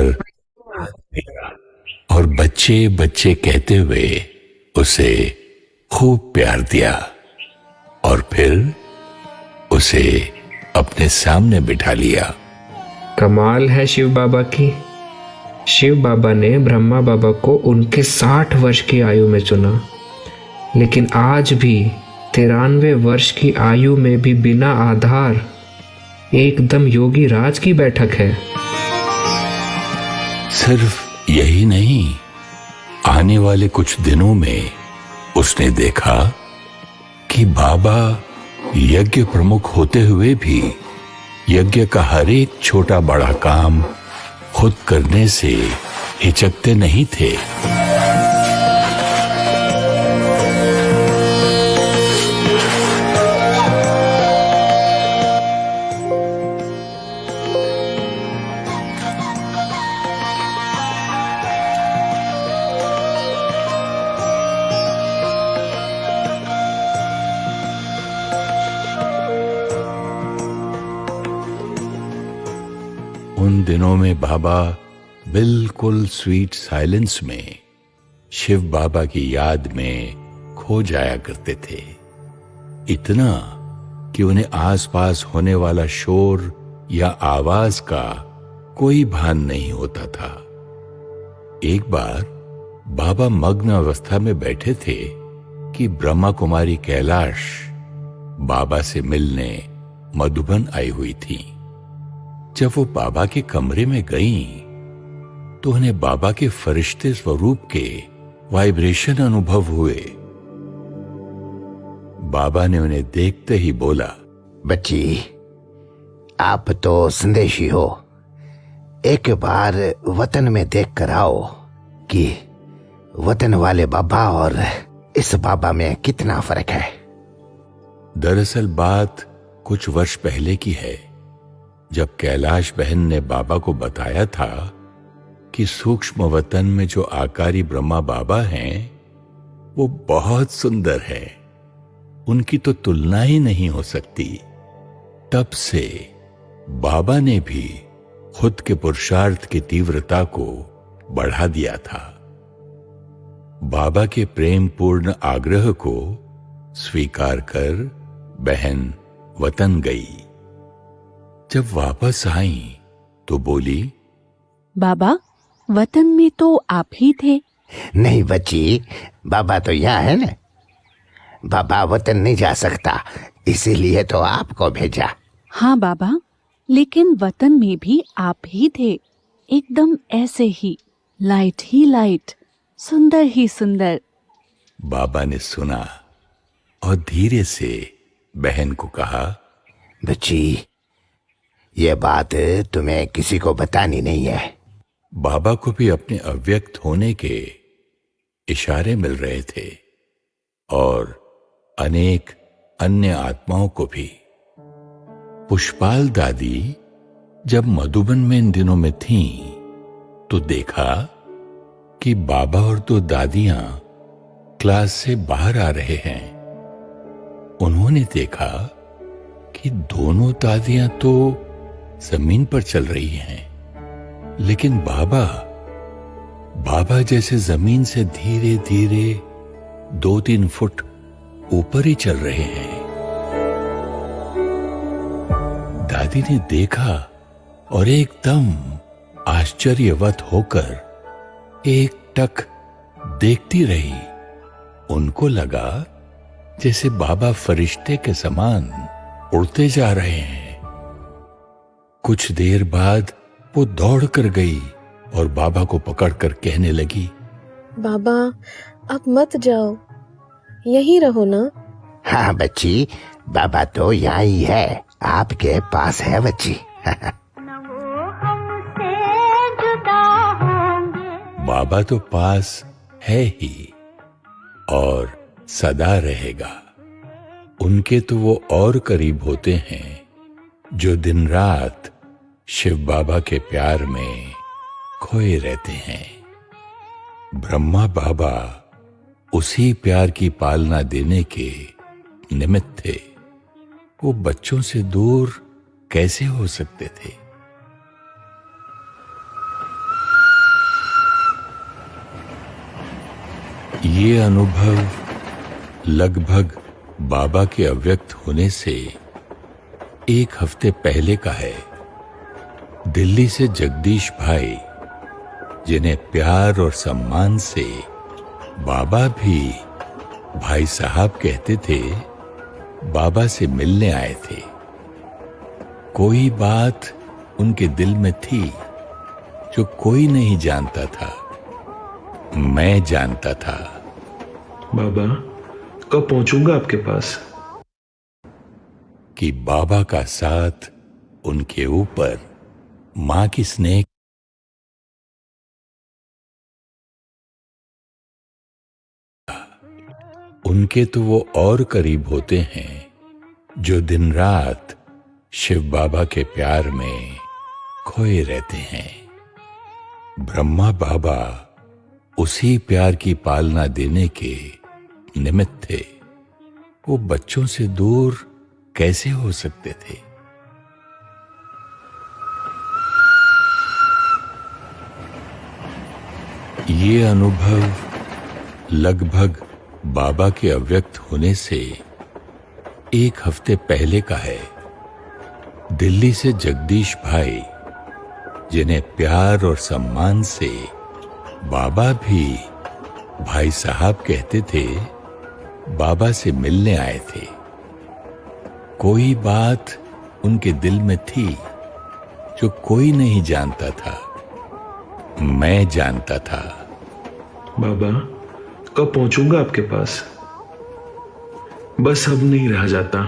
पर और बच्चे बच्चे कहते हुए उसे खूब प्यार दिया और फिर उसे अपने सामने बिठा लिया। कमाल है शिव बाबा की। शिव बाबा ने ब्रह्मा बाबा को उनके 60 वर्ष की आयु में चुना, लेकिन आज भी 93 वर्ष की आयु में भी बिना आधार एकदम योगी राज की बैठक है। सिर्फ यही नहीं, आने वाले कुछ दिनों में उसने देखा कि बाबा यज्ञ प्रमुख होते हुए भी यज्ञ का हर एक छोटा बड़ा काम खुद करने से हिचकते नहीं थे। उन दिनों में बाबा बिल्कुल स्वीट साइलेंस में शिव बाबा की याद में खो जाया करते थे, इतना कि उन्हें आसपास होने वाला शोर या आवाज का कोई भान नहीं होता था। एक बार बाबा मग्न अवस्था में बैठे थे कि ब्रह्मा कुमारी कैलाश बाबा से मिलने मधुबन आई हुई थी। जब वो बाबा के कमरे में गईं, तो उन्हें बाबा के फरिश्ते स्वरूप के वाइब्रेशन अनुभव हुए। बाबा ने उन्हें देखते ही बोला, बच्ची, आप तो संदेशी हो, एक बार वतन में देख कर आओ कि वतन वाले बाबा और इस बाबा में कितना फर्क है। दरअसल बात कुछ वर्ष पहले की है, जब कैलाश बहन ने बाबा को बताया था कि सूक्ष्म वतन में जो आकारी ब्रह्मा बाबा हैं, वो बहुत सुंदर है, उनकी तो तुलना ही नहीं हो सकती। तब से बाबा ने भी खुद के पुरुषार्थ की तीव्रता को बढ़ा दिया था। बाबा के प्रेम पूर्ण आग्रह को स्वीकार कर बहन वतन गई। जब वापस आई तो बोली, बाबा, वतन में तो आप ही थे। नहीं बच्ची, बाबा तो यहाँ है ना। बाबा वतन नहीं जा सकता, इसीलिए तो आपको भेजा। हाँ बाबा, लेकिन वतन में भी आप ही थे, एकदम ऐसे ही, लाइट ही लाइट, सुंदर ही सुंदर। बाबा ने सुना और धीरे से बहन को कहा, बच्ची, ये बात तुम्हें किसी को बतानी नहीं है। बाबा को भी अपने अव्यक्त होने के इशारे मिल रहे थे और अनेक अन्य आत्माओं को भी। पुष्पाल दादी जब मधुबन में इन दिनों में थीं, तो देखा कि बाबा और दो दादियां क्लास से बाहर आ रहे हैं। उन्होंने देखा कि दोनों दादियां तो जमीन पर चल रही हैं, लेकिन बाबा जैसे जमीन से धीरे धीरे 2-3 फुट ऊपर ही चल रहे हैं। दादी ने देखा और एकदम आश्चर्यवत होकर एक टक देखती रही। उनको लगा जैसे बाबा फरिश्ते के समान उड़ते जा रहे हैं। कुछ देर बाद वो दौड़ कर गई और बाबा को पकड़कर कहने लगी, बाबा, अब मत जाओ, यहीं रहो ना। हाँ बच्ची, बाबा तो यहाँ ही है, आपके पास है बच्ची। बाबा तो पास है ही और सदा रहेगा। उनके तो वो और करीब होते हैं जो दिन रात शिव बाबा के प्यार में खोए रहते हैं। ब्रह्मा बाबा उसी प्यार की पालना देने के निमित्त थे। वो बच्चों से दूर कैसे हो सकते थे? ये अनुभव लगभग बाबा के अव्यक्त होने से 1 हफ्ते पहले का है। दिल्ली से जगदीश भाई, जिन्हें प्यार और सम्मान से बाबा भी भाई साहब कहते थे, बाबा से मिलने आए थे। कोई बात उनके दिल में थी जो कोई नहीं जानता था, मैं जानता था। बाबा, कब पहुंचूंगा आपके पास? कि बाबा का साथ उनके ऊपर मां की स्नेह उनके तो वो और करीब होते हैं जो दिन रात शिव बाबा के प्यार में खोए रहते हैं। ब्रह्मा बाबा उसी प्यार की पालना देने के निमित्त थे। वो बच्चों से दूर कैसे हो सकते थे? ये अनुभव लगभग बाबा के अव्यक्त होने से 1 हफ्ते पहले का है। दिल्ली से जगदीश भाई, जिन्हें प्यार और सम्मान से बाबा भी भाई साहब कहते थे, बाबा से मिलने आए थे। कोई बात उनके दिल में थी जो कोई नहीं जानता था, मैं जानता था। बाबा, कब पहुंचूंगा आपके पास? बस अब नहीं रहा जाता।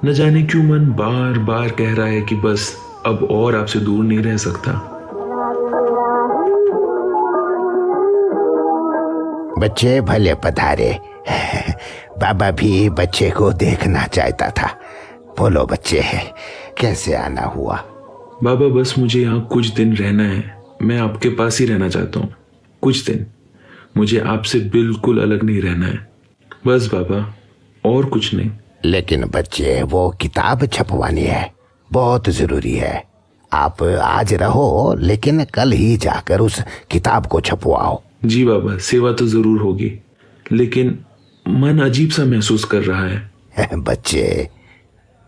न जाने क्यों मन बार बार कह रहा है कि बस अब और आपसे दूर नहीं रह सकता। बच्चे भले पधारे। बाबा भी बच्चे को देखना चाहता था। बोलो बच्चे, कैसे आना हुआ? बाबा, बस मुझे यहाँ कुछ दिन रहना है। मैं आपके पास ही रहना चाहता हूँ कुछ दिन। मुझे आपसे बिल्कुल अलग नहीं रहना है, बस बाबा, और कुछ नहीं। लेकिन बच्चे, वो किताब छपवानी है, बहुत जरूरी है। आप आज रहो, लेकिन कल ही जाकर उस किताब को छपवाओ। जी बाबा, सेवा तो जरूर होगी, लेकिन मन अजीब सा महसूस कर रहा है। बच्चे,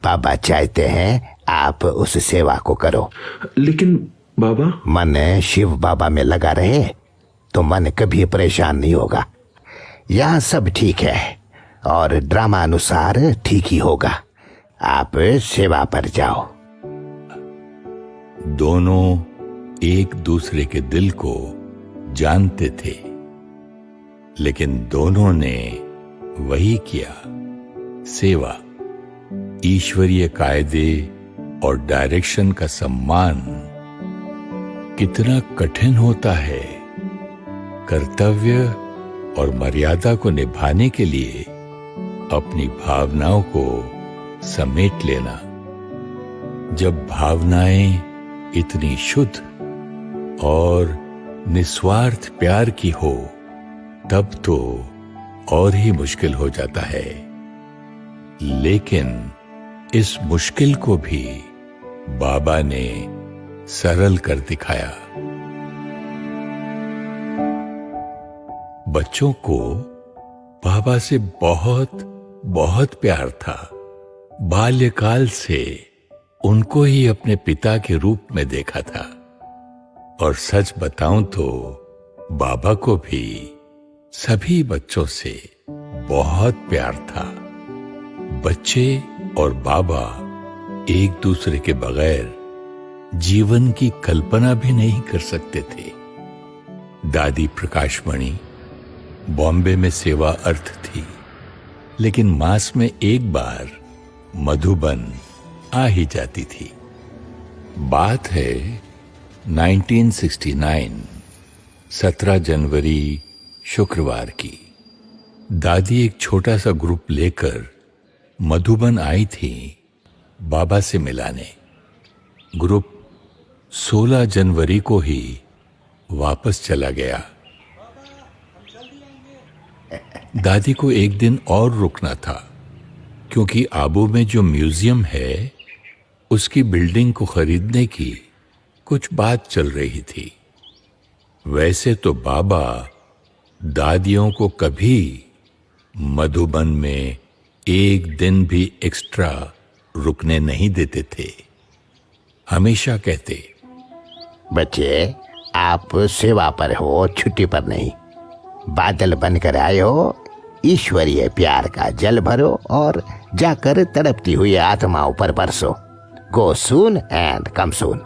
बाबा चाहते हैं आप उस सेवा को करो। लेकिन बाबा, मन शिव बाबा में लगा रहे तो मन कभी परेशान नहीं होगा। यहाँ सब ठीक है और ड्रामा अनुसार ठीक ही होगा। आप सेवा पर जाओ। दोनों एक दूसरे के दिल को जानते थे, लेकिन दोनों ने वही किया, सेवा। ईश्वरीय कायदे और डायरेक्शन का सम्मान कितना कठिन होता है। कर्तव्य और मर्यादा को निभाने के लिए अपनी भावनाओं को समेट लेना। जब भावनाएं इतनी शुद्ध और निस्वार्थ प्यार की हो, तब तो और ही मुश्किल हो जाता है। लेकिन इस मुश्किल को भी बाबा ने सरल कर दिखाया। बच्चों को बाबा से बहुत बहुत प्यार था। बाल्यकाल से उनको ही अपने पिता के रूप में देखा था। और सच बताऊं तो बाबा को भी सभी बच्चों से बहुत प्यार था। बच्चे और बाबा एक दूसरे के बगैर जीवन की कल्पना भी नहीं कर सकते थे। दादी प्रकाशमणि बॉम्बे में सेवा अर्थ थी, लेकिन मास में एक बार मधुबन आ ही जाती थी। बात है 1969, 17 जनवरी शुक्रवार की। दादी एक छोटा सा ग्रुप लेकर मधुबन आई थी बाबा से मिलाने। ग्रुप 16 जनवरी को ही वापस चला गया। दादी को एक दिन और रुकना था, क्योंकि आबू में जो म्यूजियम है उसकी बिल्डिंग को खरीदने की कुछ बात चल रही थी। वैसे तो बाबा दादियों को कभी मधुबन में एक दिन भी एक्स्ट्रा रुकने नहीं देते थे। हमेशा कहते, बच्चे, आप सेवा पर हो, छुट्टी पर नहीं। बादल बनकर आए हो, ईश्वरीय प्यार का जल भरो और जाकर तड़पती हुई आत्माओं पर बरसो। गो सून एंड कम सून।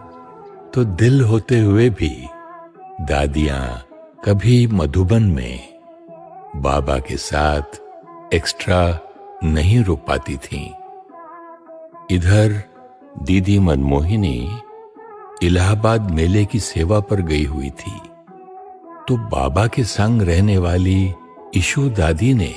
तो दिल होते हुए भी दादियां कभी मधुबन में बाबा के साथ एक्स्ट्रा नहीं रुक पाती थीं। इधर दीदी मनमोहिनी इलाहाबाद मेले की सेवा पर गई हुई थी, तो बाबा के संग रहने वाली ईशु दादी ने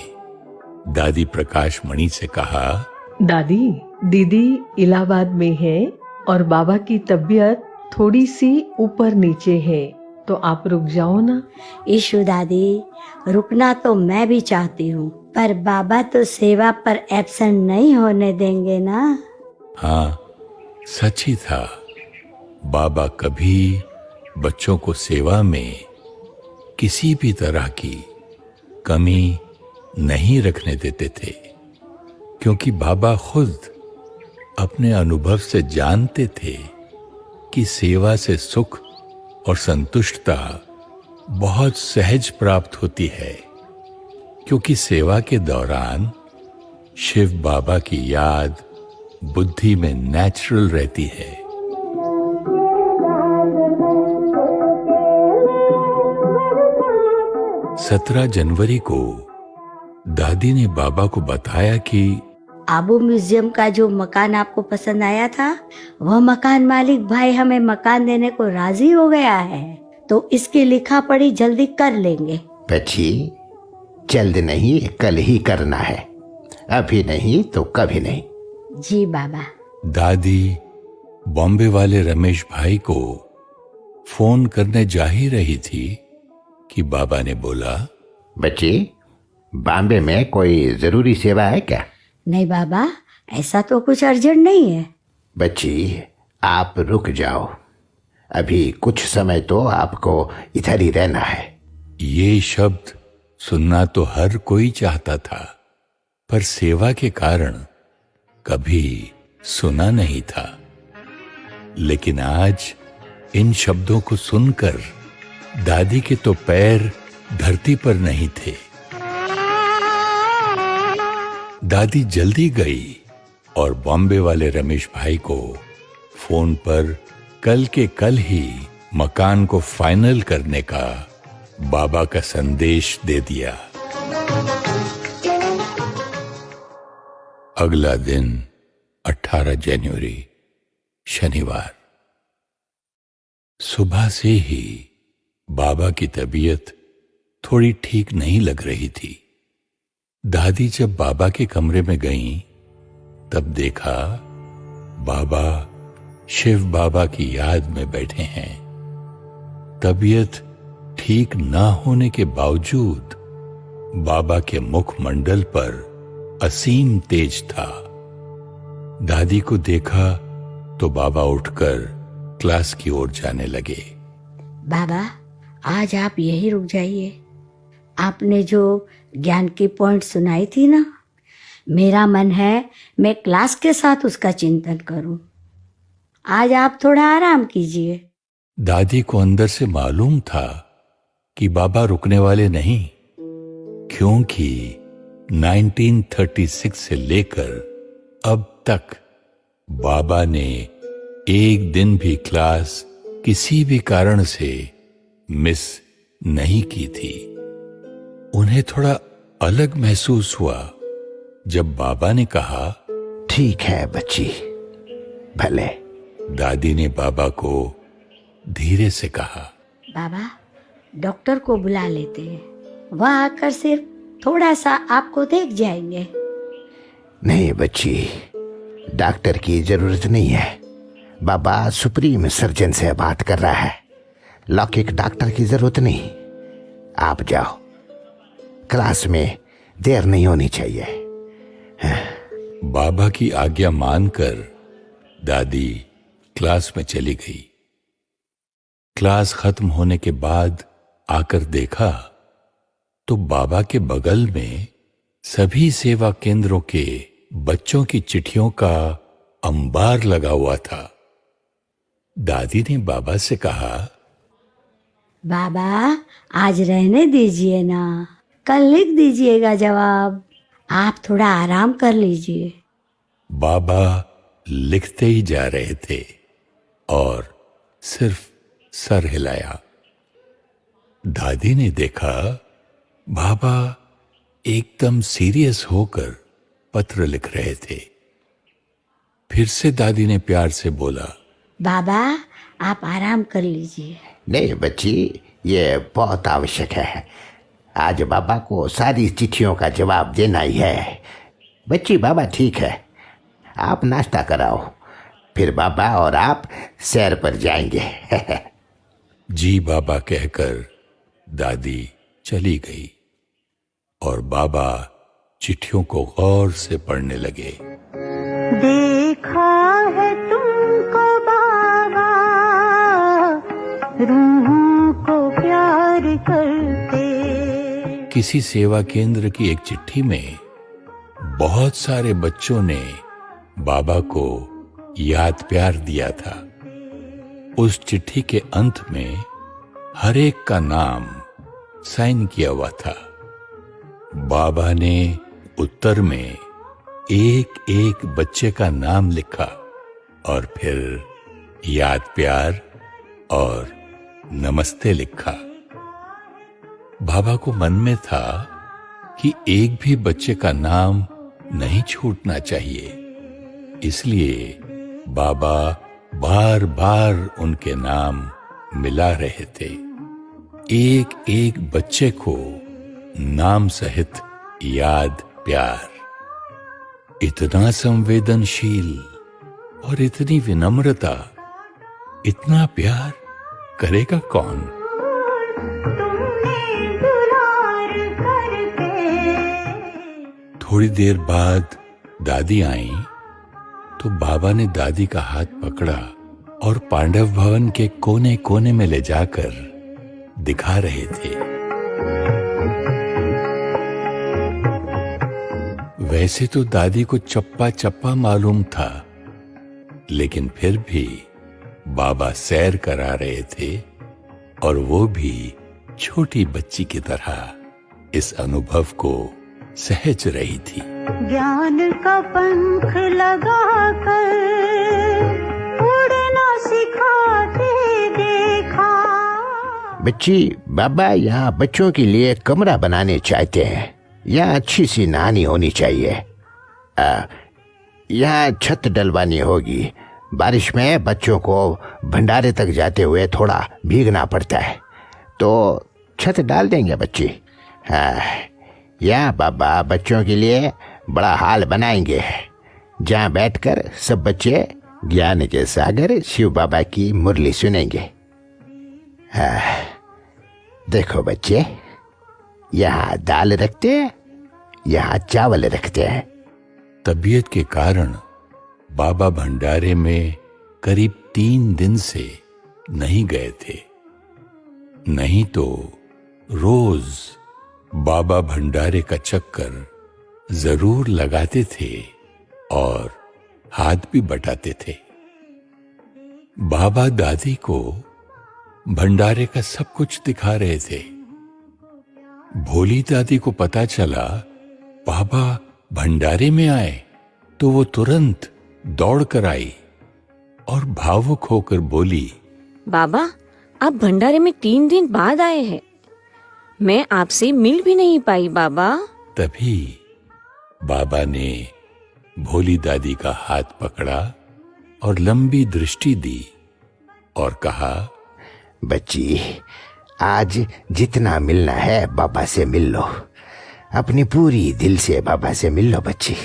दादी प्रकाश मणि से कहा, दादी, दीदी इलाहाबाद में है और बाबा की तबीयत थोड़ी सी ऊपर नीचे है, तो आप रुक जाओ ना। ईशु दादी, रुकना तो मैं भी चाहती हूँ, पर बाबा तो सेवा पर एब्सेंट नहीं होने देंगे ना। हाँ, सच ही था। बाबा कभी बच्चों को सेवा में किसी भी तरह की कमी नहीं रखने देते थे, क्योंकि बाबा खुद अपने अनुभव से जानते थे कि सेवा से सुख और संतुष्टता बहुत सहज प्राप्त होती है, क्योंकि सेवा के दौरान शिव बाबा की याद बुद्धि में नेचुरल रहती है। 17 जनवरी को दादी ने बाबा को बताया कि आबू म्यूजियम का जो मकान आपको पसंद आया था, वह मकान मालिक भाई हमें मकान देने को राजी हो गया है, तो इसकी लिखा पढ़ी जल्दी कर लेंगे। बच्ची, जल्द नहीं, कल ही करना है। अभी नहीं तो कभी नहीं। जी बाबा। दादी बॉम्बे वाले रमेश भाई को फोन करने जा ही रही थी कि बाबा ने बोला, बच्ची, बॉम्बे में कोई जरूरी सेवा है क्या? नहीं बाबा, ऐसा तो कुछ अर्जेंट नहीं है। बच्ची, आप रुक जाओ। अभी कुछ समय तो आपको इधर ही रहना है। ये शब्द सुनना तो हर कोई चाहता था, पर सेवा के कारण कभी सुना नहीं था। लेकिन आज इन शब्दों को सुनकर दादी के तो पैर धरती पर नहीं थे। दादी जल्दी गई और बॉम्बे वाले रमेश भाई को फोन पर कल के कल ही मकान को फाइनल करने का बाबा का संदेश दे दिया। अगला दिन 18 जनवरी शनिवार, सुबह से ही बाबा की तबीयत थोड़ी ठीक नहीं लग रही थी। दादी जब बाबा के कमरे में गईं, तब देखा बाबा शिव बाबा की याद में बैठे हैं। तबीयत ठीक ना होने के बावजूद बाबा के मुखमंडल पर असीम तेज था। दादी को देखा तो बाबा उठकर क्लास की ओर जाने लगे। बाबा, आज आप यही रुक जाइए। आपने जो ज्ञान की पॉइंट सुनाई थी ना, मेरा मन है मैं क्लास के साथ उसका चिंतन करूं। आज आप थोड़ा आराम कीजिए। दादी को अंदर से मालूम था कि बाबा रुकने वाले नहीं, क्योंकि 1936 से लेकर अब तक बाबा ने एक दिन भी क्लास किसी भी कारण से मिस नहीं की थी। उन्हें थोड़ा अलग महसूस हुआ जब बाबा ने कहा, ठीक है बच्ची, भले। दादी ने बाबा को धीरे से कहा, बाबा, डॉक्टर को बुला लेते हैं, वह आकर सिर्फ थोड़ा सा आपको देख जाएंगे। नहीं बच्ची, डॉक्टर की जरूरत नहीं है। बाबा सुप्रीम सर्जन से बात कर रहा है। लौकिक डॉक्टर की जरूरत नहीं। आप जाओ, क्लास में देर नहीं होनी चाहिए। बाबा की आज्ञा मानकर दादी क्लास में चली गई। क्लास खत्म होने के बाद आकर देखा तो बाबा के बगल में सभी सेवा केंद्रों के बच्चों की चिट्ठियों का अंबार लगा हुआ था। दादी ने बाबा से कहा, बाबा आज रहने दीजिए ना, कल लिख दीजिएगा जवाब। आप थोड़ा आराम कर लीजिए। बाबा लिखते ही जा रहे थे और सिर्फ सर हिलाया। दादी ने देखा बाबा एकदम सीरियस होकर पत्र लिख रहे थे। फिर से दादी ने प्यार से बोला, बाबा आप आराम कर लीजिए। नहीं बच्ची, ये बहुत आवश्यक है। आज बाबा को सारी चिट्ठियों का जवाब देना ही है। बच्ची बाबा ठीक है, आप नाश्ता कराओ, फिर बाबा और आप सैर पर जाएंगे। जी बाबा कहकर दादी चली गई और बाबा चिट्ठियों को गौर से पढ़ने लगे। देखा है तुमको बाबा, रूहों को प्यार करते। किसी सेवा केंद्र की एक चिट्ठी में बहुत सारे बच्चों ने बाबा को याद प्यार दिया था। उस चिट्ठी के अंत में हर एक का नाम साइन किया हुआ था। बाबा ने उत्तर में एक एक बच्चे का नाम लिखा और फिर याद प्यार और नमस्ते लिखा। बाबा को मन में था कि एक भी बच्चे का नाम नहीं छूटना चाहिए, इसलिए बाबा बार बार उनके नाम मिला रहे थे। एक एक बच्चे को नाम सहित याद प्यार। इतना संवेदनशील और इतनी विनम्रता, इतना प्यार करेगा कौन? थोड़ी देर बाद दादी आईं तो बाबा ने दादी का हाथ पकड़ा और पांडव भवन के कोने कोने में ले जाकर दिखा रहे थे। वैसे तो दादी को चप्पा चप्पा मालूम था, लेकिन फिर भी बाबा सैर करा रहे थे और वो भी छोटी बच्ची की तरह इस अनुभव को सहज रही थी। ज्ञान का पंख लगाकर उड़ना सिखाते देखा। बच्ची बाबा यहाँ बच्चों के लिए कमरा बनाने चाहते हैं। यहाँ अच्छी सी नहानी होनी चाहिए। यहाँ छत डलवानी होगी। बारिश में बच्चों को भंडारे तक जाते हुए थोड़ा भीगना पड़ता है, तो छत डाल देंगे बच्ची। हाँ, यहाँ बाबा बच्चों के लिए बड़ा हाल बनाएंगे, जहाँ बैठकर सब बच्चे ज्ञान के सागर शिव बाबा की मुरली सुनेंगे। हाँ, देखो बच्चे, यहाँ दाल रखते हैं, यहाँ चावल रखते हैं। तबीयत के कारण बाबा भंडारे में करीब 3 दिन से नहीं गए थे। नहीं तो रोज बाबा भंडारे का चक्कर जरूर लगाते थे और हाथ भी बटाते थे। बाबा दादी को भंडारे का सब कुछ दिखा रहे थे। भोली दादी को पता चला बाबा भंडारे में आए तो वो तुरंत दौड़ कर आई और भावुक होकर बोली, बाबा आप भंडारे में 3 दिन बाद आए हैं, मैं आपसे मिल भी नहीं पाई बाबा। तभी बाबा ने भोली दादी का हाथ पकड़ा और लंबी दृष्टि दी और कहा, बच्ची आज जितना मिलना है बाबा से मिल लो, अपनी पूरी दिल से बाबा से मिल लो बच्ची।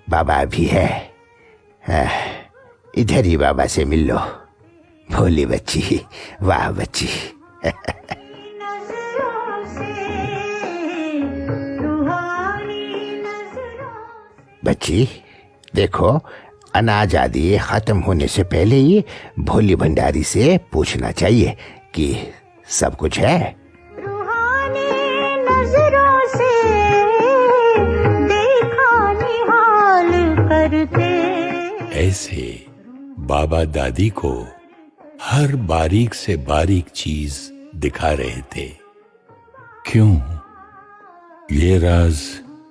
बाबा भी है, इधर ही बाबा से मिल लो। भोली बच्ची, वाह बच्ची। बच्ची देखो, अनाज आदि खत्म होने से पहले ही भोली भंडारी से पूछना चाहिए कि सब कुछ है। रूहानी ऐसे बाबा दादी को हर बारीक से बारीक चीज दिखा रहे थे। क्यों? ये राज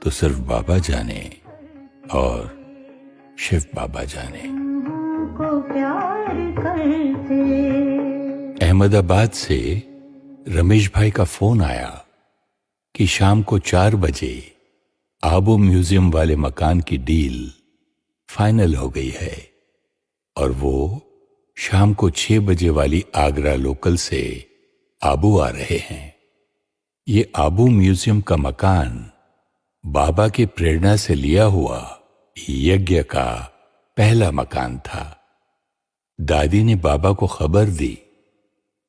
तो सिर्फ बाबा जाने और शिव बाबा जाने। को प्यार करते। अहमदाबाद से रमेश भाई का फोन आया कि शाम को 4 बजे आबू म्यूजियम वाले मकान की डील फाइनल हो गई है और वो शाम को 6 बजे वाली आगरा लोकल से आबू आ रहे हैं। ये आबू म्यूजियम का मकान बाबा की प्रेरणा से लिया हुआ यज्ञ का पहला मकान था। दादी ने बाबा को खबर दी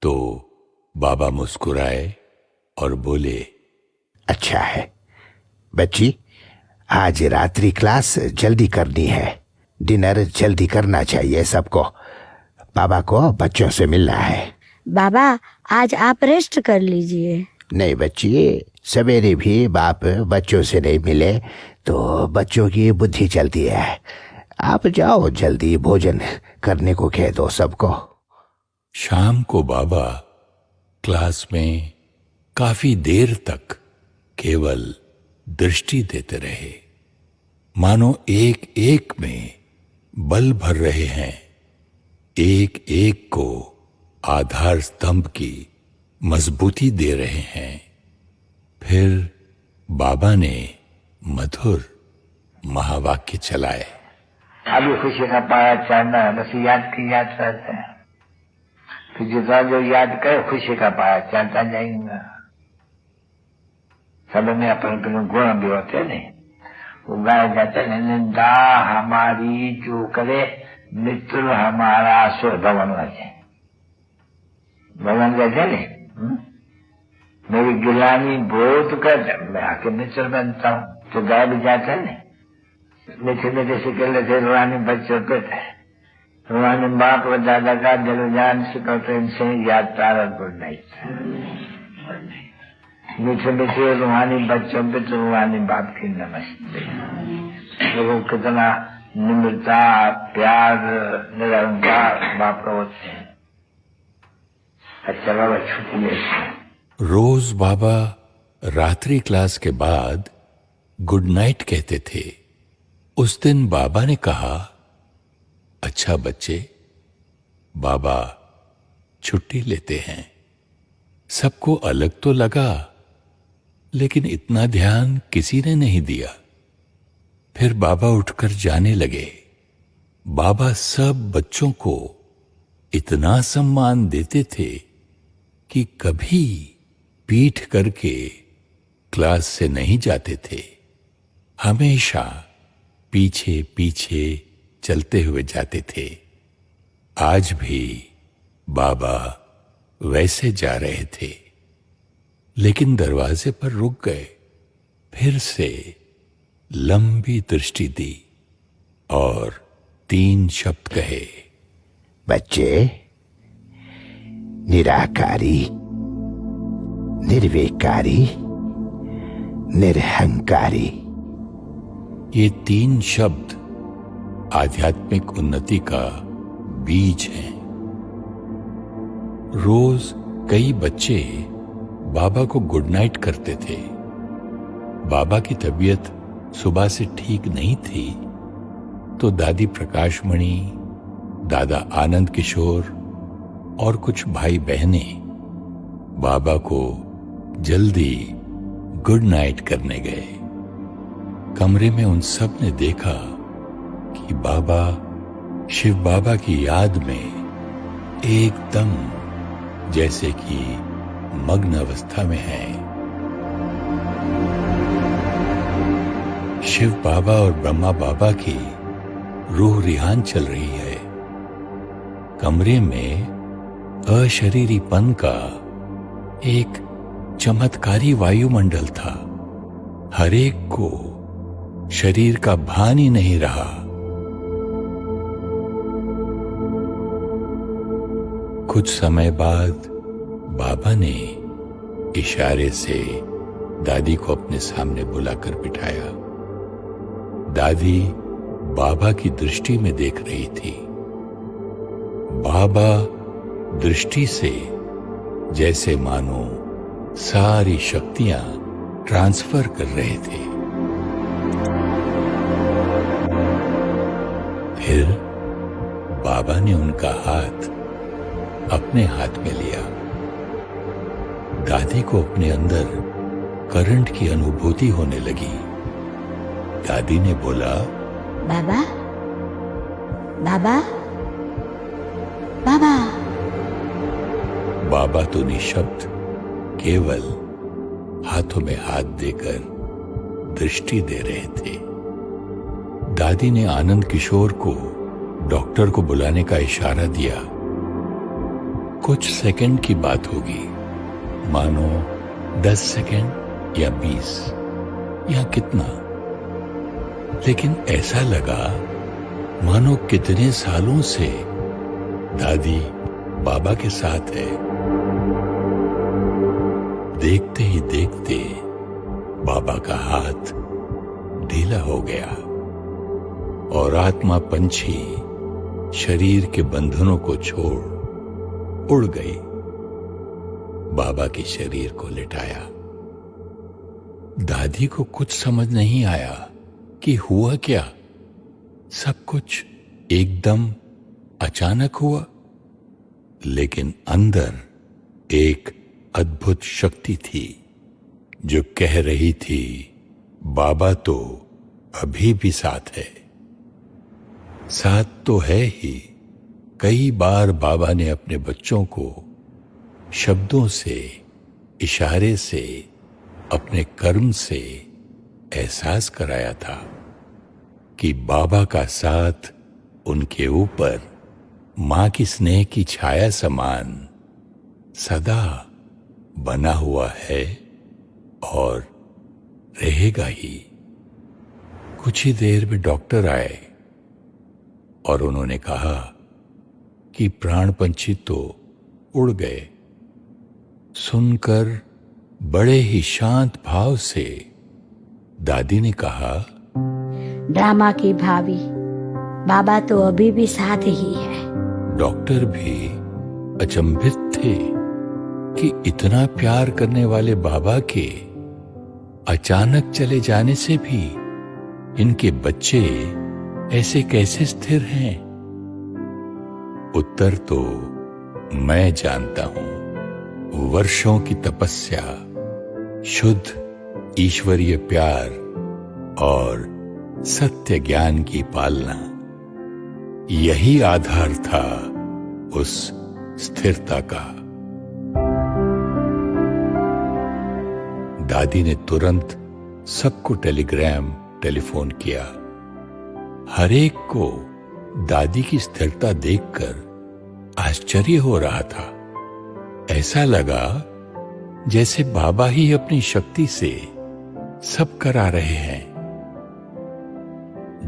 तो बाबा मुस्कुराए और बोले, अच्छा है बच्ची, आज रात्रि क्लास जल्दी करनी है, डिनर जल्दी करना चाहिए सबको, बाबा को बच्चों से मिलना है। बाबा आज आप रेस्ट कर लीजिए। नहीं बच्ची, सवेरे भी बाप बच्चों से नहीं मिले तो बच्चों की बुद्धि चलती है। आप जाओ, जल्दी भोजन करने को कह दो सबको। शाम को बाबा क्लास में काफी देर तक केवल दृष्टि देते रहे, मानो एक एक में बल भर रहे हैं, एक एक को आधार स्तंभ की मजबूती दे रहे हैं। फिर बाबा ने मधुर महावाक्य चलाए। अभी खुशी का पाया चढ़ना है, बस याद की याद करते हैं, फिर जितना जो याद करे खुशी का पाया चढ़ता जाएगा। सब में अपन गुण भी होते नहीं, वो गाया जाता है, निंदा हमारी जो करे मित्र हमारा सो भवन वजे। भगवान कहते नहीं, मेरी गिलानी बहुत कर मैं आके मित्र बनता हूँ, तो गाय भी जाता है नहीं। मीठे मीठे से कहले थे रूहानी बच्चों पे थे, रूहानी बाप और दादा का दिल जान से प्रेम से याद तारा गुड नाइट। मीठे मीठे रूहानी बच्चों पे तो रूहानी बाप की नमस्ते। लोगों कितना निम्रता प्यार निरंकार बाप का होते हैं। अच्छा बाबा छुट्टी ले। रोज बाबा रात्रि क्लास के बाद गुड नाइट कहते थे। उस दिन बाबा ने कहा, अच्छा बच्चे, बाबा छुट्टी लेते हैं। सबको अलग तो लगा, लेकिन इतना ध्यान किसी ने नहीं दिया। फिर बाबा उठकर जाने लगे। बाबा सब बच्चों को इतना सम्मान देते थे कि कभी पीठ करके क्लास से नहीं जाते थे, हमेशा पीछे पीछे चलते हुए जाते थे। आज भी बाबा वैसे जा रहे थे, लेकिन दरवाजे पर रुक गए, फिर से लंबी दृष्टि दी और 3 शब्द कहे, बच्चे, निराकारी, निर्विकारी, निरहंकारी। ये 3 शब्द आध्यात्मिक उन्नति का बीज हैं। रोज कई बच्चे बाबा को गुड नाइट करते थे। बाबा की तबीयत सुबह से ठीक नहीं थी, तो दादी प्रकाशमणि, दादा आनंद किशोर और कुछ भाई बहनें बाबा को जल्दी गुड नाइट करने गए। कमरे में उन सब ने देखा कि बाबा शिव बाबा की याद में एकदम जैसे कि मग्न अवस्था में हैं। शिव बाबा और ब्रह्मा बाबा की रूह रिहान चल रही है। कमरे में अशरीरीपन का एक चमत्कारी वायुमंडल था। हरेक को शरीर का भान ही नहीं रहा। कुछ समय बाद बाबा ने इशारे से दादी को अपने सामने बुलाकर बिठाया। दादी बाबा की दृष्टि में देख रही थी। बाबा दृष्टि से जैसे मानो सारी शक्तियां ट्रांसफर कर रहे थे। फिर बाबा ने उनका हाथ अपने हाथ में लिया। दादी को अपने अंदर करंट की अनुभूति होने लगी। दादी ने बोला, बाबा, बाबा, बाबा। बाबा तो निशब्द केवल हाथों में हाथ देकर दृष्टि दे रहे थे। दादी ने आनंद किशोर को डॉक्टर को बुलाने का इशारा दिया। कुछ सेकंड की बात होगी, मानो 10 सेकंड या 20 या कितना, लेकिन ऐसा लगा मानो कितने सालों से दादी बाबा के साथ है। देखते ही देखते बाबा का हाथ ढीला हो गया और आत्मा पंछी शरीर के बंधनों को छोड़ उड़ गई। बाबा के शरीर को लिटाया। दादी को कुछ समझ नहीं आया कि हुआ क्या। सब कुछ एकदम अचानक हुआ, लेकिन अंदर एक अद्भुत शक्ति थी जो कह रही थी, बाबा तो अभी भी साथ है। साथ तो है ही। कई बार बाबा ने अपने बच्चों को शब्दों से, इशारे से, अपने कर्म से एहसास कराया था कि बाबा का साथ उनके ऊपर मां की स्नेह की छाया समान सदा बना हुआ है और रहेगा ही। कुछ ही देर में डॉक्टर आए और उन्होंने कहा कि प्राण पंछी तो उड़ गए। सुनकर बड़े ही शांत भाव से दादी ने कहा, ड्रामा की भाभी, बाबा तो अभी भी साथ ही है। डॉक्टर भी अचंभित थे कि इतना प्यार करने वाले बाबा के अचानक चले जाने से भी इनके बच्चे ऐसे कैसे स्थिर हैं। उत्तर तो मैं जानता हूं। वर्षों की तपस्या, शुद्ध ईश्वरीय प्यार और सत्य ज्ञान की पालना, यही आधार था उस स्थिरता का। दादी ने तुरंत सबको टेलीफोन किया। हर एक को दादी की स्थिरता देखकर आश्चर्य हो रहा था। ऐसा लगा जैसे बाबा ही अपनी शक्ति से सब करा रहे हैं।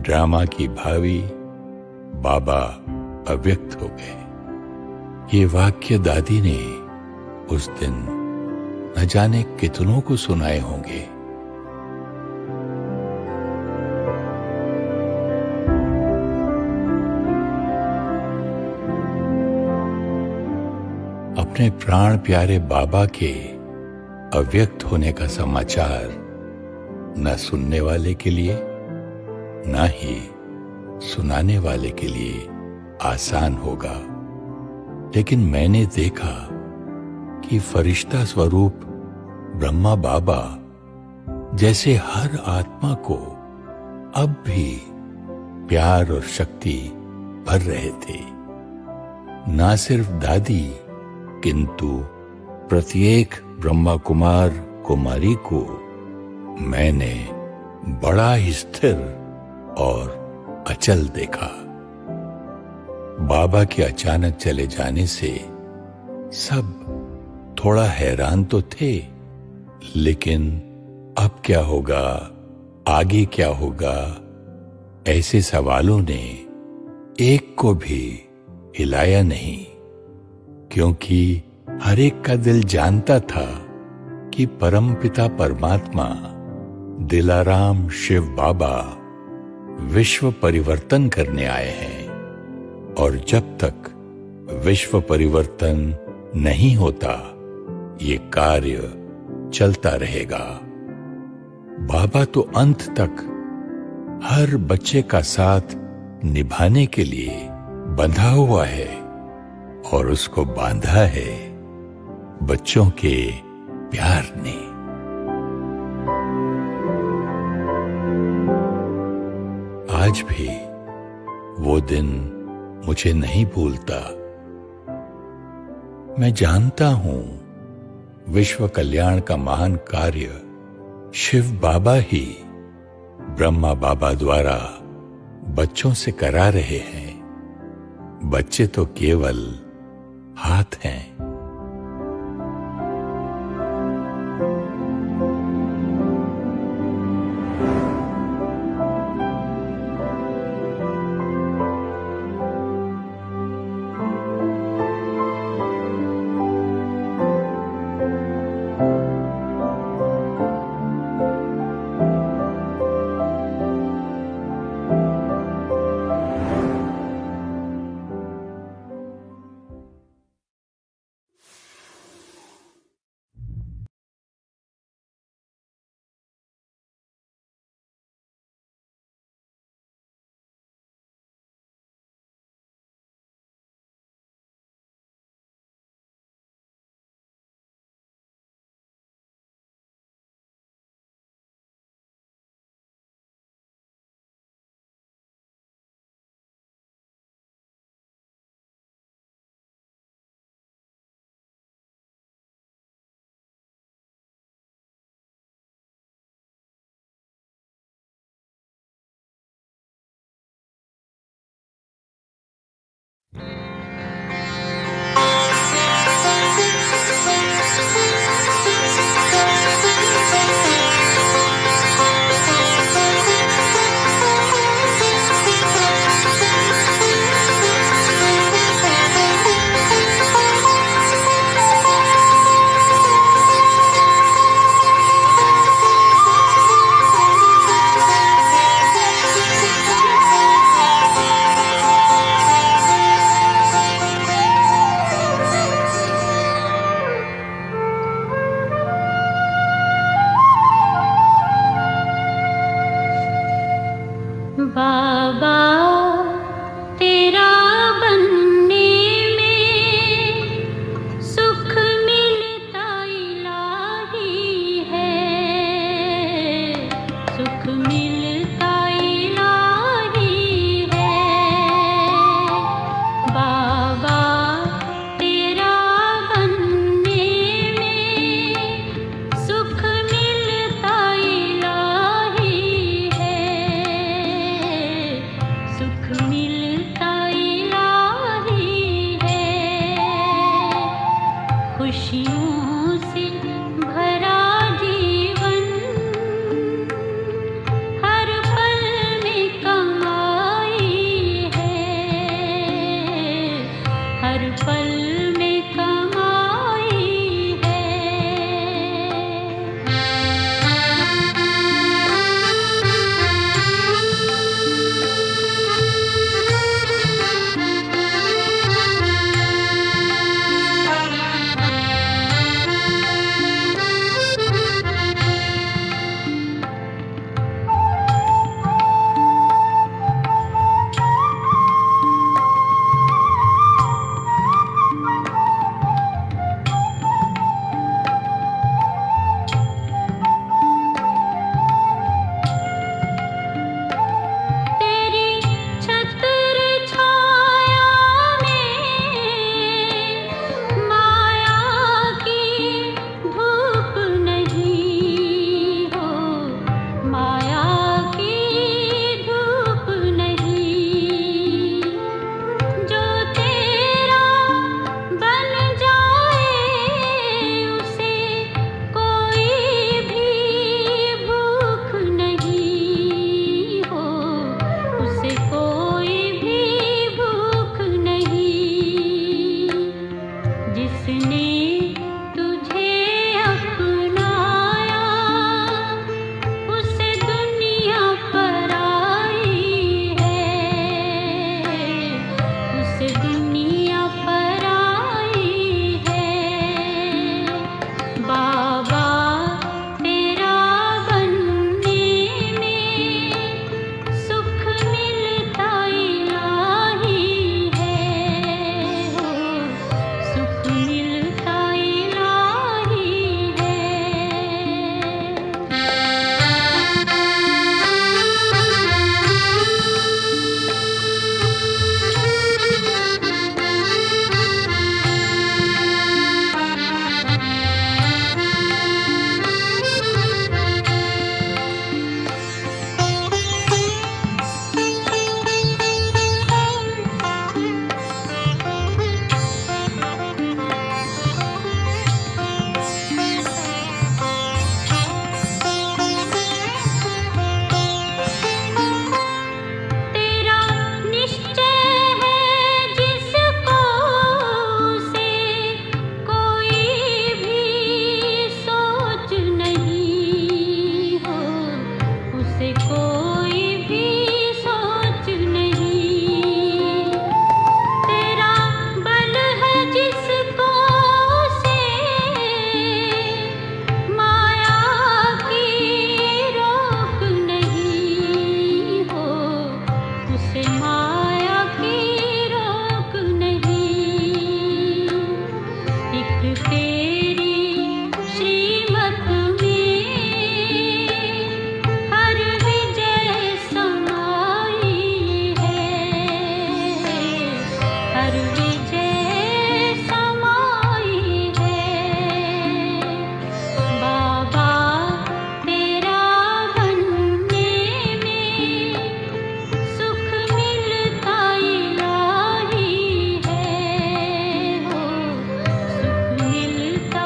ड्रामा की भावी, बाबा अव्यक्त हो गए। ये वाक्य दादी ने उस दिन न जाने कितनों को सुनाए होंगे। अपने प्राण प्यारे बाबा के अव्यक्त होने का समाचार न सुनने वाले के लिए न ही सुनाने वाले के लिए आसान होगा, लेकिन मैंने देखा कि फरिश्ता स्वरूप ब्रह्मा बाबा जैसे हर आत्मा को अब भी प्यार और शक्ति भर रहे थे। ना सिर्फ दादी, किंतु प्रत्येक ब्रह्मा कुमार कुमारी को मैंने बड़ा ही स्थिर और अचल देखा। बाबा के अचानक चले जाने से सब थोड़ा हैरान तो थे, लेकिन अब क्या होगा, आगे क्या होगा, ऐसे सवालों ने एक को भी हिलाया नहीं, क्योंकि हर एक का दिल जानता था कि परमपिता परमात्मा दिलाराम शिव बाबा विश्व परिवर्तन करने आए हैं, और जब तक विश्व परिवर्तन नहीं होता, ये कार्य चलता रहेगा। बाबा तो अंत तक हर बच्चे का साथ निभाने के लिए बंधा हुआ है, और उसको बांधा है बच्चों के प्यार ने। आज भी वो दिन मुझे नहीं भूलता। मैं जानता हूं विश्व कल्याण का महान कार्य शिव बाबा ही ब्रह्मा बाबा द्वारा बच्चों से करा रहे हैं। बच्चे तो केवल हाथ हैं। तेरी श्रीमत में हर विजय समाई है, हर विजय समाई है। बाबा तेरा बनने में सुख मिलता इलाही है, हो सुख मिलता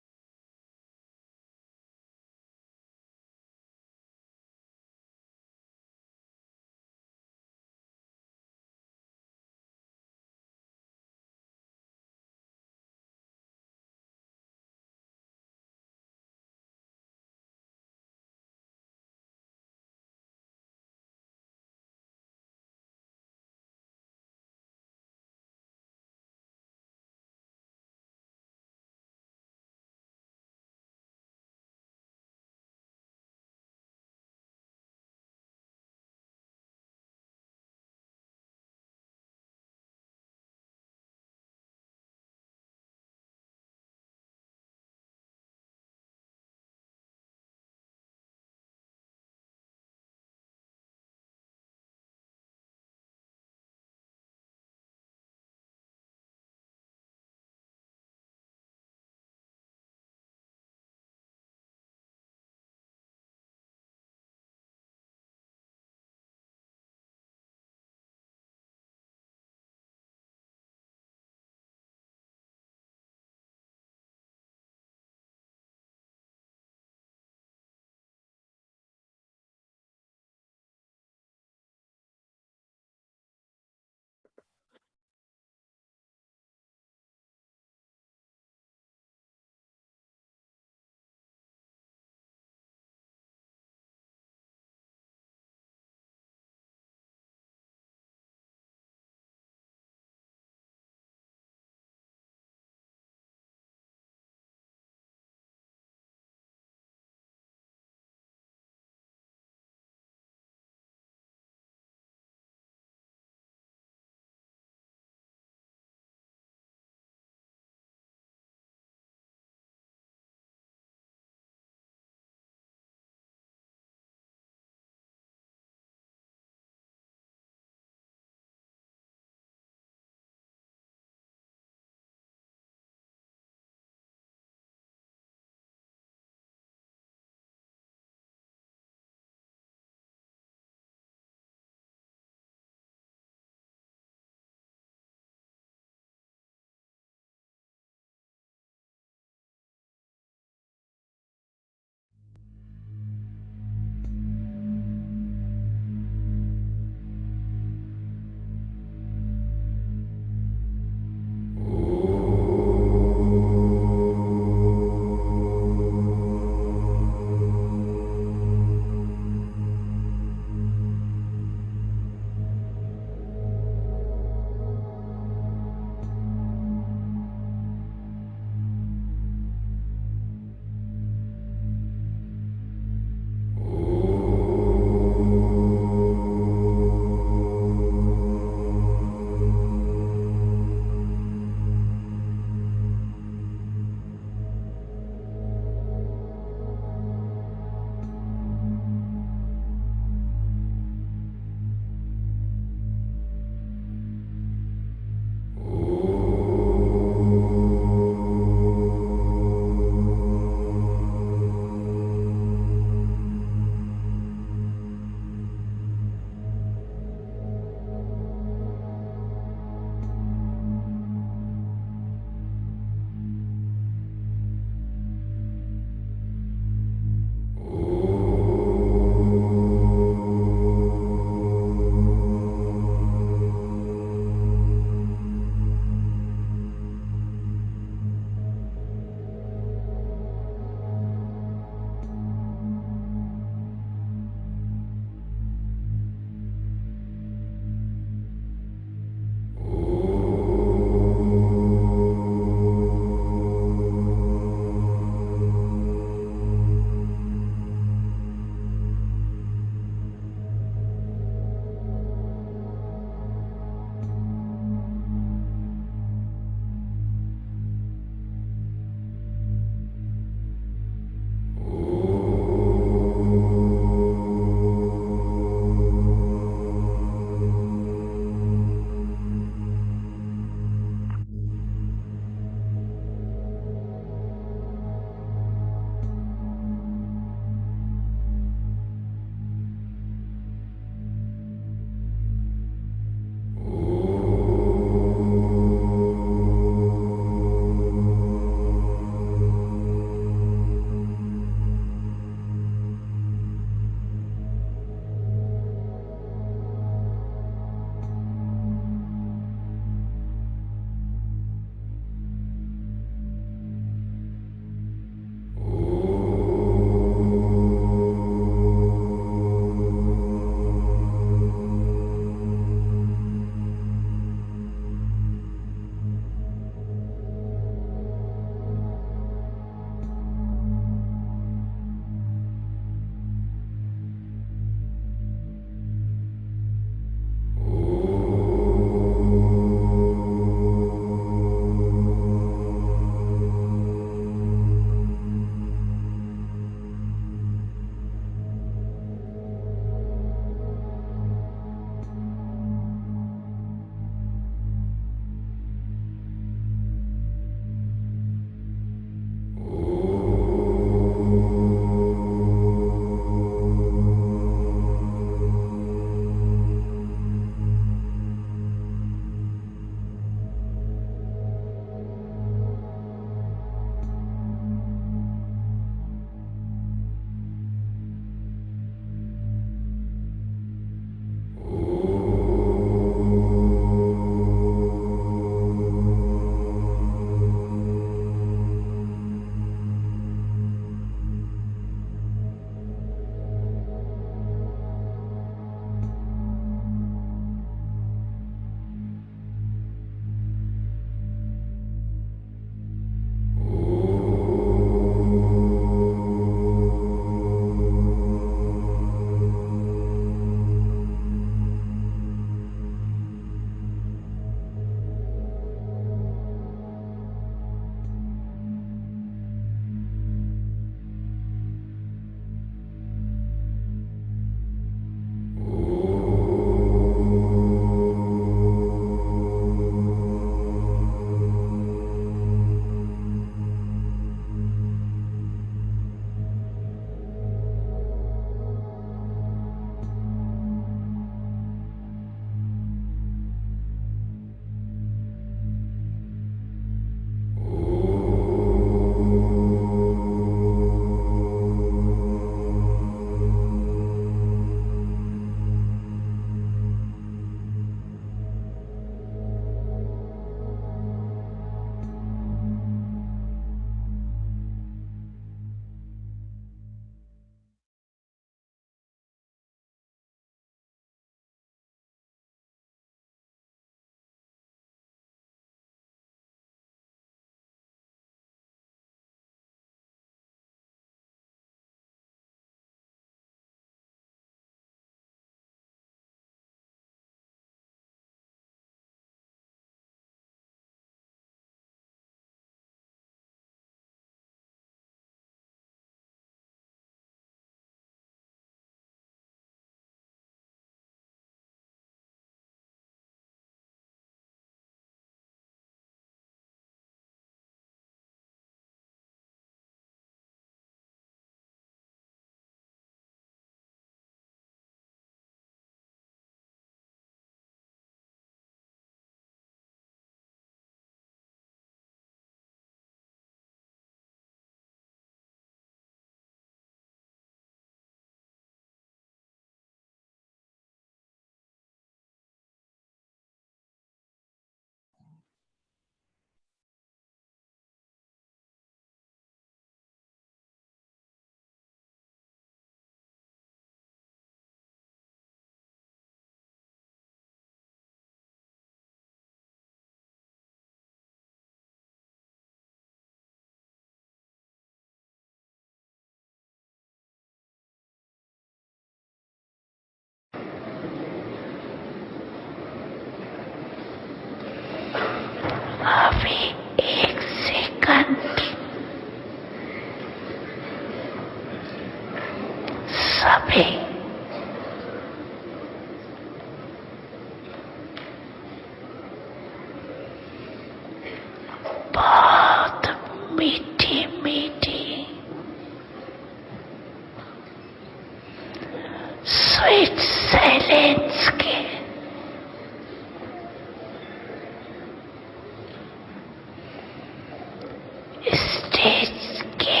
जिसके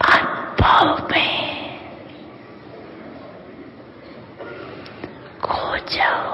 अनुभव में खो जाओ।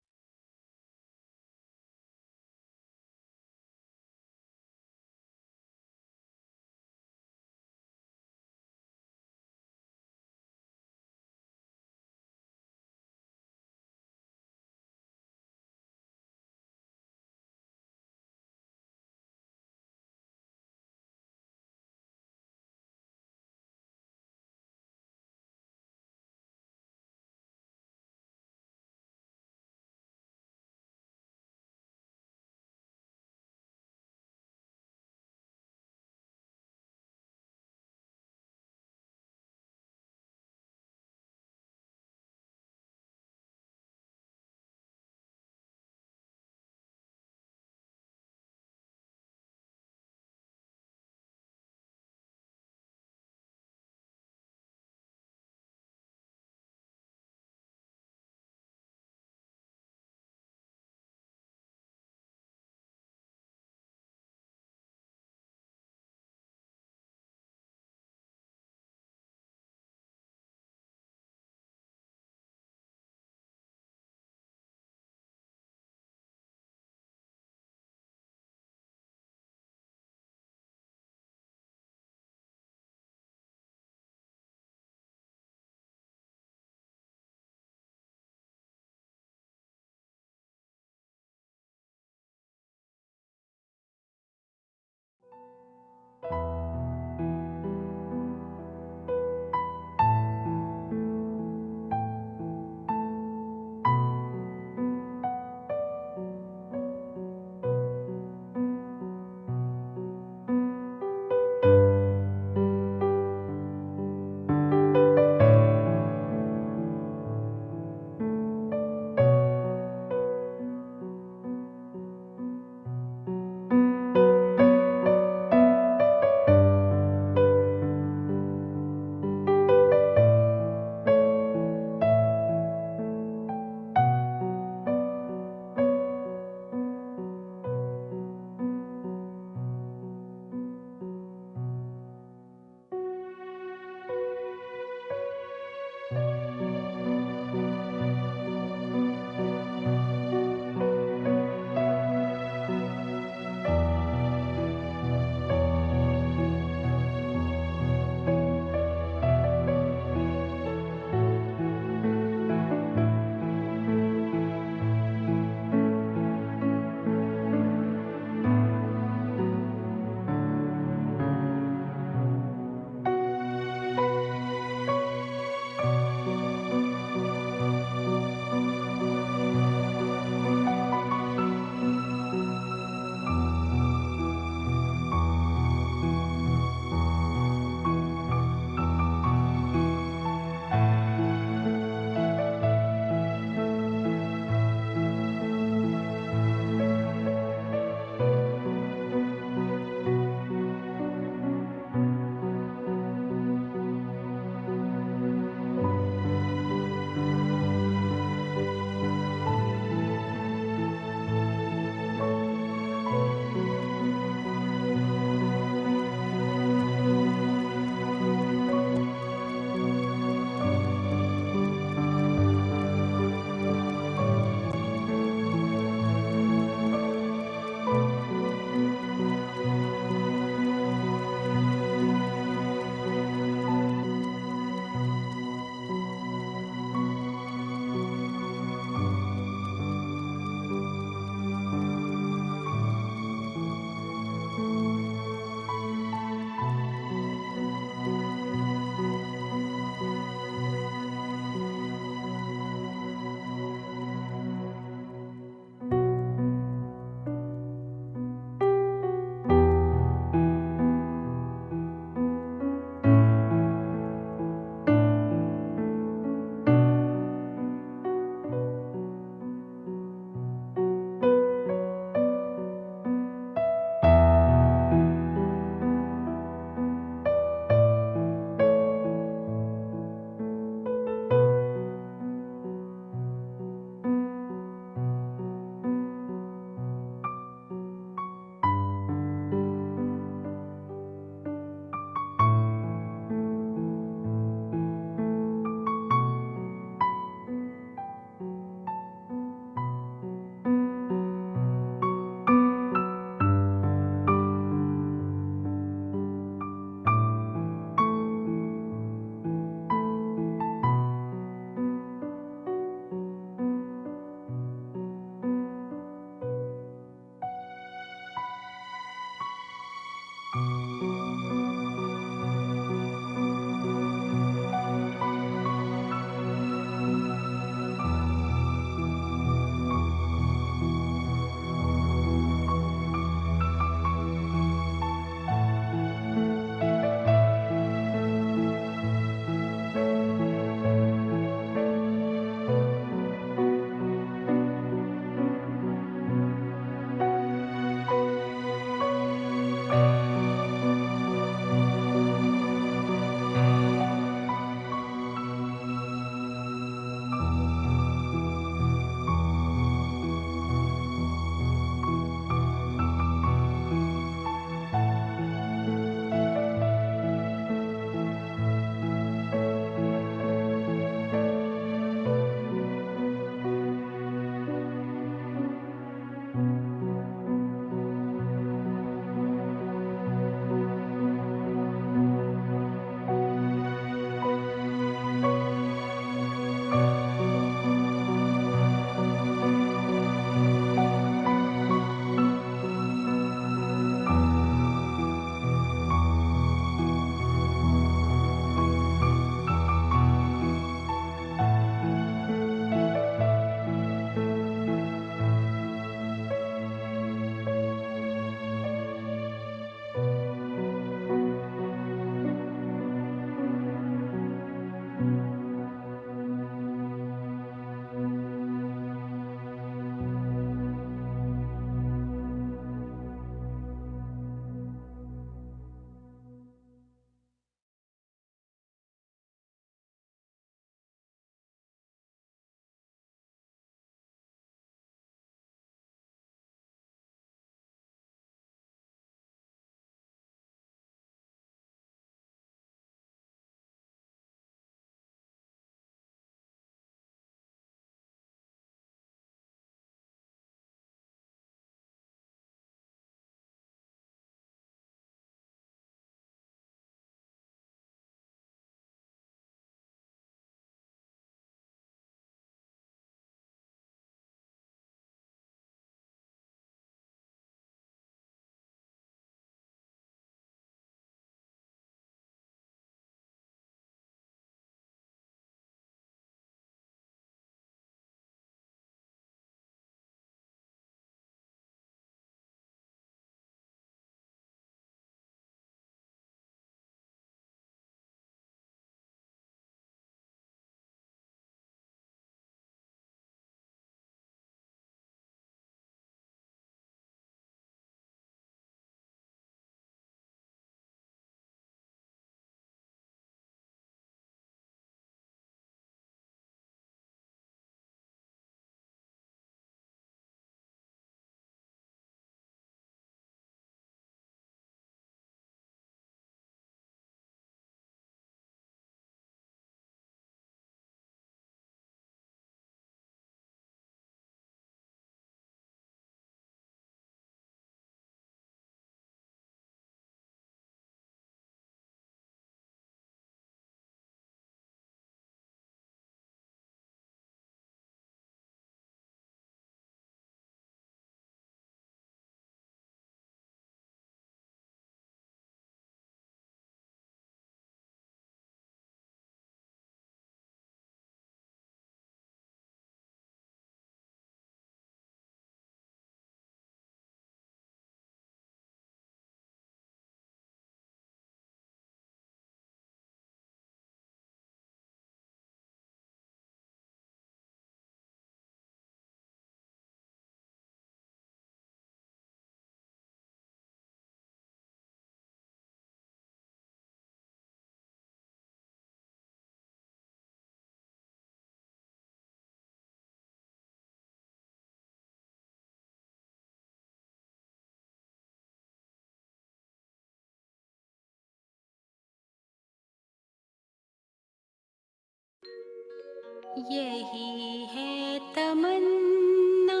यही है तमन्ना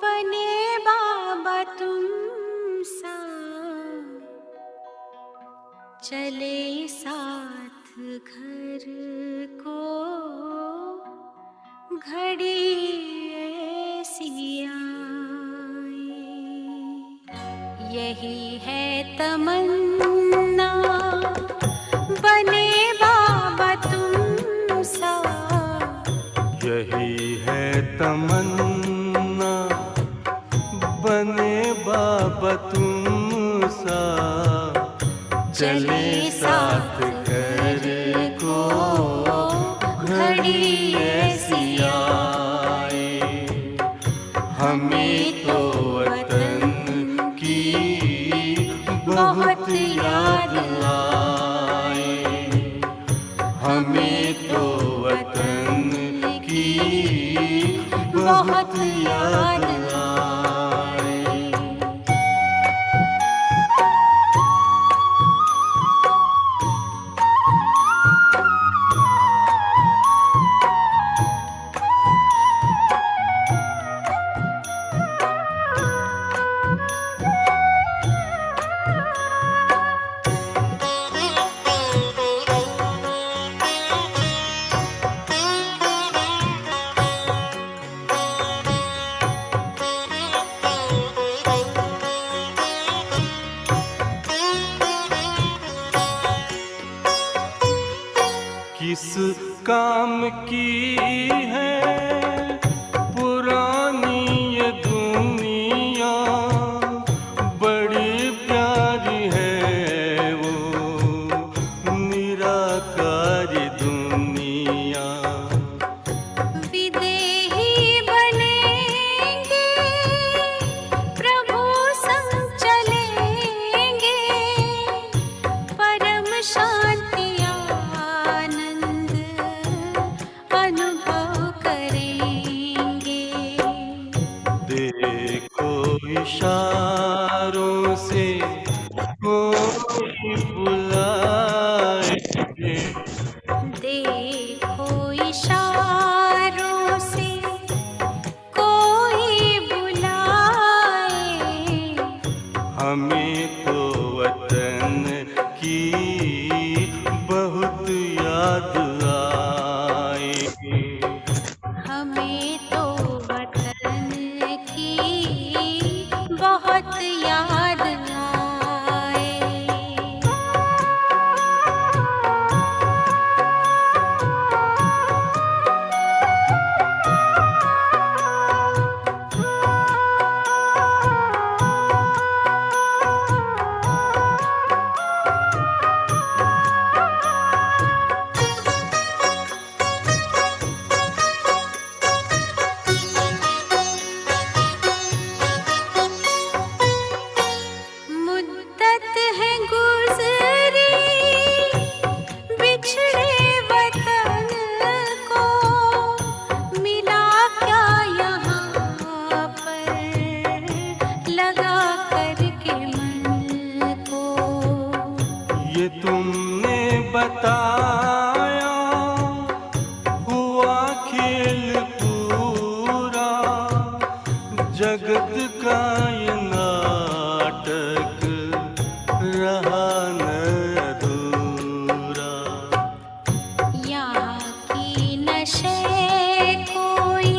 बने बाबा तुम सा, चले साथ घर को घड़ी ऐसी आए। यही है तमन्ना बने बाबा तुम सा, यही है तमन्ना बने बाबा तुम सा, चले साथ घर को घड़ी ऐसी आए। हमें तो वतन की बहुत याद आए, हमें तो वतन की बहुत याद आए। किस काम की है पुरानी ये दुनिया, बड़ी प्यारी है वो निराकारी दुनिया। विदेही बनेंगे प्रभु संग चलेंगे, परम शांति आनंद अनुभव करेंगे। देखो इशारों से कोई बुलाए, देखो इशारों से कोई बुलाए। हमें तो वतन की बहुत याद आएगी। हमें तो वतन की बहुत याद आए। मुद्दत है गुज़री बिछड़े वतन को, मिला क्या यहाँ पर लगा करके मन को। ये तुमने बताया हुआ खेल पूरा, जगत का ये नाटक रहा न अधूरा। यहाँ की नशे कोई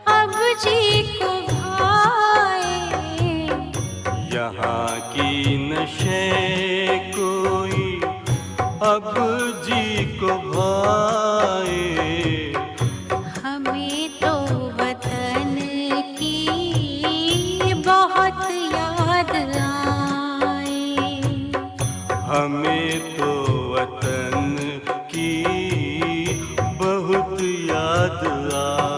अब जी को भाए, यहाँ की नशे कोई अब जी को भाए। हमें तो वतन की बहुत याद आए। हमें तो वतन की बहुत याद आए।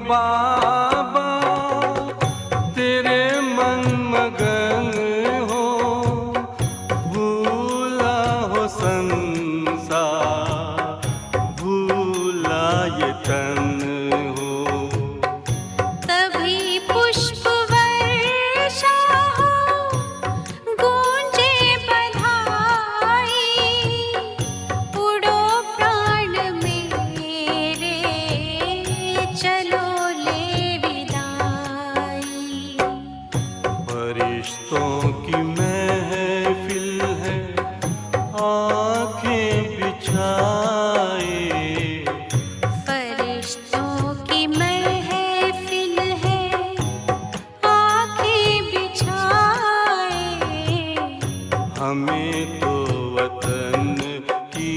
बाबा तेरे मन मगन हो, भूला हो संसार, भूला ये तन हो। तभी पुष्प वर्षा हो, गूंजे बधाई, उड़ो प्राण मेरे, चलो ले विदाई। फरिश्तों की महफिल है, आंखें बिछाए, फरिश्तों की महफिल है, आंखें बिछाए। हमें तो वतन की